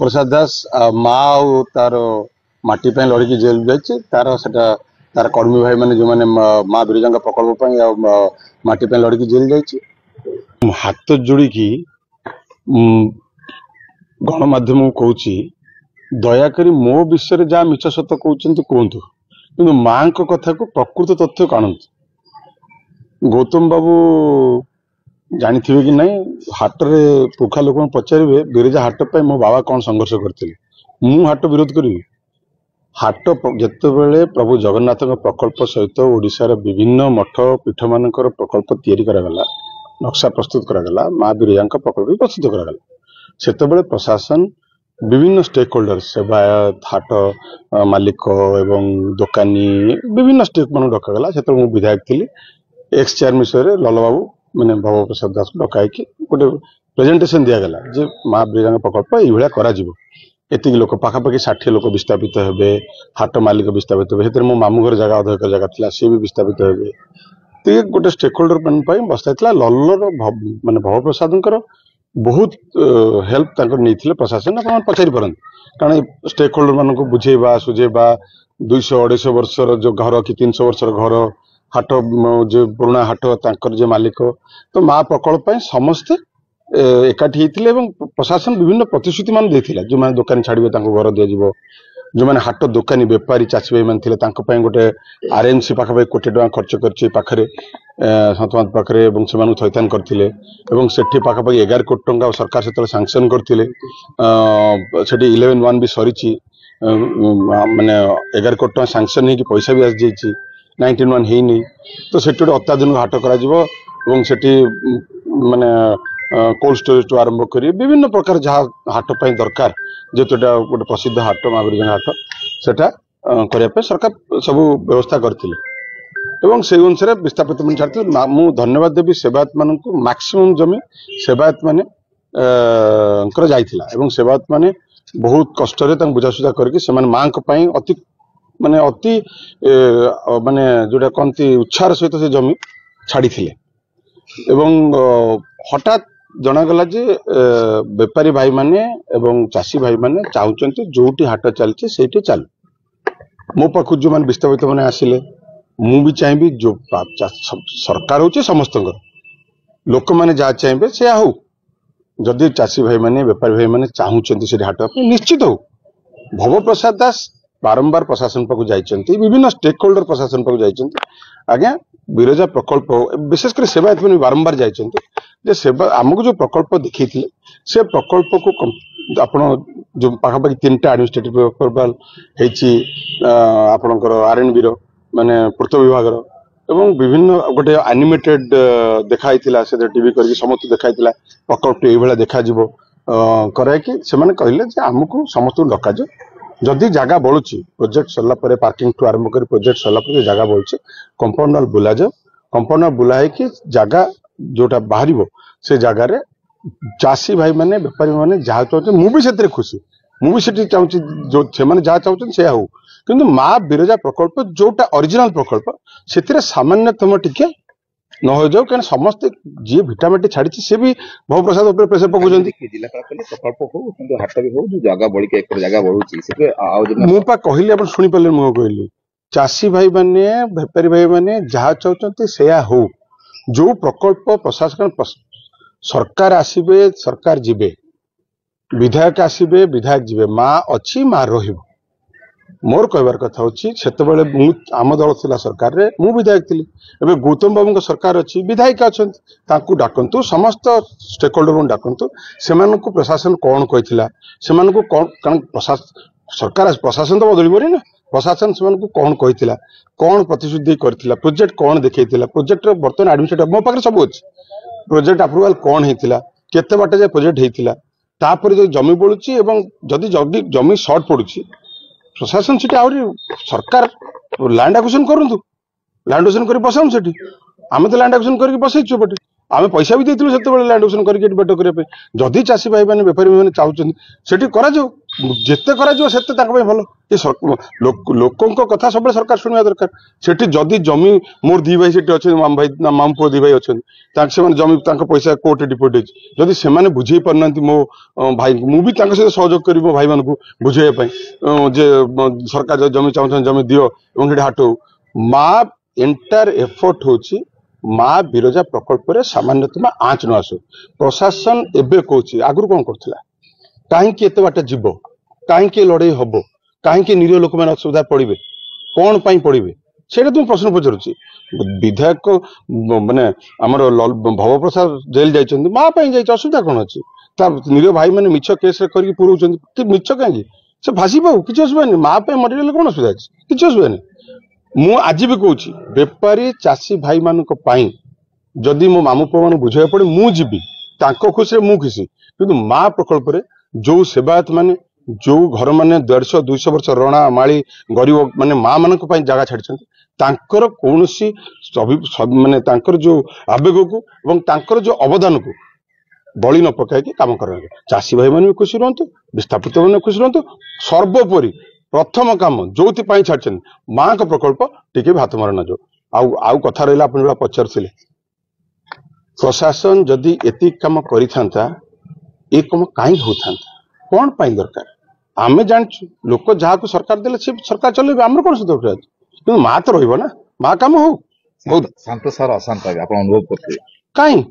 भवप्रसाद दास माँ तार माटी लड़की जेल जाइए तार सेटा तार कर्मी भाई मैंने जो मैंने माँ बिरजा प्रकल्प माटी लड़की जेल जाइए हाथ जोड़ी गणमाध्यम कहूँ दयाकोरी मो विषय जहाँ मिछ सत कहते कहतु कि माँ कथा को प्रकृत तथ्य काणत गौतम बाबू जानी कि नहीं हाट रे पुखा लोक पचारे बिरजा हाट पर मो बाबा कौन संघर्ष करते मु हाट विरोध करी हाट जितेबले प्रभु जगन्नाथ प्रकल्प सहित ओडिशार विभिन्न मठ पीठ मानकर प्रकल्प तैयारी करागला नक्शा प्रस्तुत करागला माँ बिरजा प्रकल्प प्रस्तुत करागला सेतेबले प्रशासन विभिन्न स्टेक होल्डर सेवायत हाट मालिक एवं दोकानी विभिन्न स्टेक मान डकागला से मु विधायक थी एक्स चेयर विषय लल बाबू मैंने भव प्रसाद दास को डकाई गोटे प्रेजेंटेशन दिगला जे माँ बिरजा प्रकल्प ये एतिक लोक पाखापाखि 60 लोक विस्थापित हेबे हाट मालिक विस्थापित हेबे मो मामू घर जगह अधक जगह था सी भी विस्थापित हेबे तो गोटे स्टेक होल्डर मान बसाइला लल्लर माने भव प्रसाद बहुत हेल्प नहीं प्रशासन आप पचारि पारन कारण स्टेक होल्डर मान बुझेबा सुझेबा 200-250 वर्षर जो घर कि 300 वर्षर घर हाट जो पुराणा हाट तांकर जो मालिक तो माँ प्रकल्प समस्ते एकाठी होते प्रशासन विभिन्न प्रतिश्रुति मान देथिला जो माने दुकान छाड़िबे तांको घर दिया जिवो जो माने हाट दुकानी व्यापारी चाषी भाई माने तांको पय गोटे आरएनसी पाखा कोटी टका खर्च करछि पाखरे सतमत पाखरे एवं सेमानु थैतान करथिले एवं सेठी पाखा 11 कोटी टका सरकार सेतले सैंक्शन करथिले सेठी 11-1 भी सरीछि माने 11 कोटी टका सैंक्शन हे कि पैसा भी आस जाइछि 19-1 हे नै तो सेठी अत्याधुनिक हाट करा जिवो एवं सेठी माने कोल्ड स्टोरेज टू आरंभ करी विभिन्न प्रकार जहाँ हाट पाई दरकार जेहेतु गोटे प्रसिद्ध हाट माँ बिरजा हाट सेटा करने सरकार सब व्यवस्था करते एवं से अनुसार विस्थापित मन छाड़ते मु धन्यवाद देवी सेवायत मान मैक्सिमम जमी सेवायत माने जाइथिला एवं सेवायत माने बहुत कष्ट बुझासुझा करके माँ अति माने अति माने जोटा कहती उत्साह सहित से जमी छाड़ी एवं हठात जनागला जे व्यापारी भाई माने एवं चाषी भाई माने चाहते जोटी हाट चलती से चालू मो पाखु जो मान विस्थापित मैंने आसिले मु भी चाहिए जो सरकार होचे समस्त लोक मैंने जहाँ चाहिए से हो जदि चाषी भाई माने व्यापारी भाई माने चाहते से हाट निश्चित हो भव प्रसाद दास बारंबार प्रशासन पाक जाइए विभिन्न स्टेक होल्डर प्रशासन पाक जाइए आज्ञा बिरजा प्रकल्प विशेषकर सेवायत मैंने बारंबार जाइए सेवा आमको जो प्रकल्प देखी से प्रकल्प को आपण जो पाखापाखि 3टा एडमिनिस्ट्रेटिव अप्रूवाल आपणकर आरएनबी माने पूर्त विभाग एवं विभिन्न गोटे एनिमेटेड देखाई से टीवी करके समस्त देखाई प्रकल्प ये देखा कराई से कहले आमको समस्त डका जदि जगह बढ़ुची प्रोजेक्ट सरला परे पार्किंग ठू आरंभ कर प्रोजेक्ट सरला परे जगह बढ़ुची कंपाउंड वाल बुला जाओ कंपाउंड वाल बुला है जगह जोटा बाहर से जगार चाषी भाई माने व्यापारी माने जहाँ चाहते मुझे खुशी मुझे चाहूँ जो से जहाँ चाहते से हो किंतु माँ बिरजा प्रकल्प जोटा ओरिजिनल प्रकल्प से सामान्यतम टिके न हो जाओ क्या समस्त जी भिटामिटी छाड़ी सी भी भव प्रसाद उपर प्रेसर पकाउं जिला प्रकल्प हो किंतु हाट भी हो जो जगह बढ़ी एक जगह बढ़ुची मुझे कहली आप शुणी पारे मुझे कहली चाषी भाई माने व्यापारी भाई माने जहाँ चाहते से हो जो प्रकल्प प्रशासन सरकार आसबे सरकार जीवे विधायक आसबे विधायक जीवे माँ अच्छी माँ रही मोर कहबार कथा होते आम दल थी सरकार रे मु विधायक थी एवं गौतम बाबू सरकार अच्छी विधायिका अच्छा डाकतु समस्त स्टेक होल्डर डाकतु से प्रशासन कौन कही से कौन सरकार प्रशासन तो बदल ना प्रशासन से कौन कही कौन प्रतिश्रुति करथिला प्रोजेक्ट कौन देखा प्रोजेक्ट बर्तमान एडमिनिस्ट्रेटिव मो पाखे सब अच्छी प्रोजेक्ट अप्रूवाल कौन होता केते बाटे जे प्रोजेक्ट होता तापर जो जमी बढ़ुची जदि जमी सर्ट पड़ुची प्रशासन से सरकार लैंड एक्विजिशन करूँ लैंड एक्विजिशन कर बसाऊँ से आम तो लैंड एक्विजिशन करके बसईचु बटे आम पैसा भी देथिलु सेतेबेले लैंड एक्विजिशन करके बेट करबे जदि चाषी भाई माने बेपारी माने चाहुचंदी सेठी करा जाऊ जेते करा जाऊ सेते ताका भाई भलो ये लोकंको कथा सब सरकार सुनिया दरकार सेठी जदि जमी मोर दी भाई सेठी अछि माम भाई ना माम पो दी भाई अछि ताक से माने जमी ताका पैसा कोर्ट डिपोजिट अछि जदि से माने बुझी परनांती मो भाई मु भी ताका से सहयोग करी मो भाई मानकु बुझे पई जे सरकार जो जमी चाहुछन जमी दियो एवं हेडी हाटो मा एंटायर एफर्ट होची माँ बिरजा प्रकल्प रे सामान्यतम आँच न आसु प्रशासन एबे कहूची आगुर कौन करथिला काहेकि एते बाटे जीव काहेकि लड़ाई हबो काहेकि निरीह लोक मैंने असुविधा पड़े कौन पाई पड़े सेटा तुम प्रश्न पचारुची विधायक माने आमर भव प्रसाद जेल जाइछन्ति माँ पाई जाइछ असुविधा कौन अछि ता निरीह भाई माने मिछ केस रे करके पुरौछन्ति मिछ काहेकि से भासी पाऊ किछ असुविधा नहीं माँ पाई मरिले कौन असुविधा अछि किछ असुविधा नहीं मु आज भी कहूँ बेपारी चाषी भाई मान जदि मो मामू पुआ मान बुझे पड़े मु जीवी खुशी मु खुशी कि माँ प्रकल्प रे जो सेवायत माने जो घर माने 150-200 वर्ष रणा माली गरीब माने माँ मान जगह छाड़ी कौनसी माने जो आवेग को एवं तांकर जो अवदान को बलि न पकाई काम कर चाषी भाई मान भी खुशी रुहतु विस्थापित मैंने खुशी रुहतु सर्वोपरि प्रथम काम जो छाड़ी माँ का प्रकल्प टिके हाथ मार न जाओ आउ कथा रहा आप पचार प्रशासन जदि एति काम करिथांता ए कम कहीं होता कौन पाई दरकार आमे जानछु लोक जहाँ को सरकार देले से सरकार चलेबे हमर कोन से दरकार कि माँ तो रहिबो ना माँ काम हो बहुत शांत सर अशांत आप अनुभव करते कहीं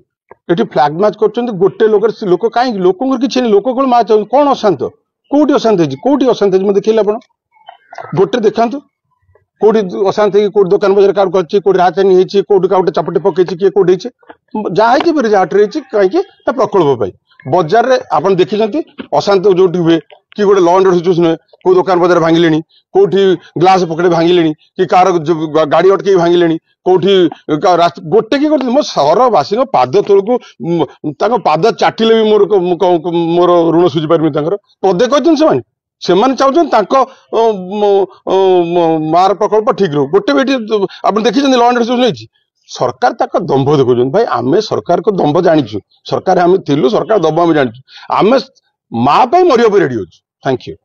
एटी फ्लैग मैच करछन्ते गोटे लोक कहीं लोकंगर किछि नहीं लोक कोल माँ चाहु कौन अशांत कोठी अशांत मैं देखिले आपण गोटे देखांतु कोठी अशांत कोठी दुकान बजार कार करछि कोठी राजधानी हेछि कोठी काउटे चापटे पकेछि किए कोठी हेछि जहाँ हेछि फिर जाट रेछि कहीं ता प्रकल्प पाई बजार रे आपण देखिछन्ति अशांत जोटी हुए कि गोटे लॉ एंड ऑर्डर सिचुएशन हुए को दुकान बजार भांगिलेनी कोठी ग्लास पकड़े भांगिलेनी कि कार गाड़ी अटके भांगिलेनी कोठी गोटे कि करते मो सहरवासी पाद तलू पाद चाटिले भी मोर ऋण सुझी पारमी पदे कहते से चाहते मार प्रकल्प ठीक रो गोटे बेटी आप देखी लॉ एंड ऑर्डर सरकार तक दंभ देखुं भाई आम सरकार को दंभ जाचु सरकार आम थिलु सरकार दंभ आम जाचु आम माँ मरिया रेडी हो थैंक यू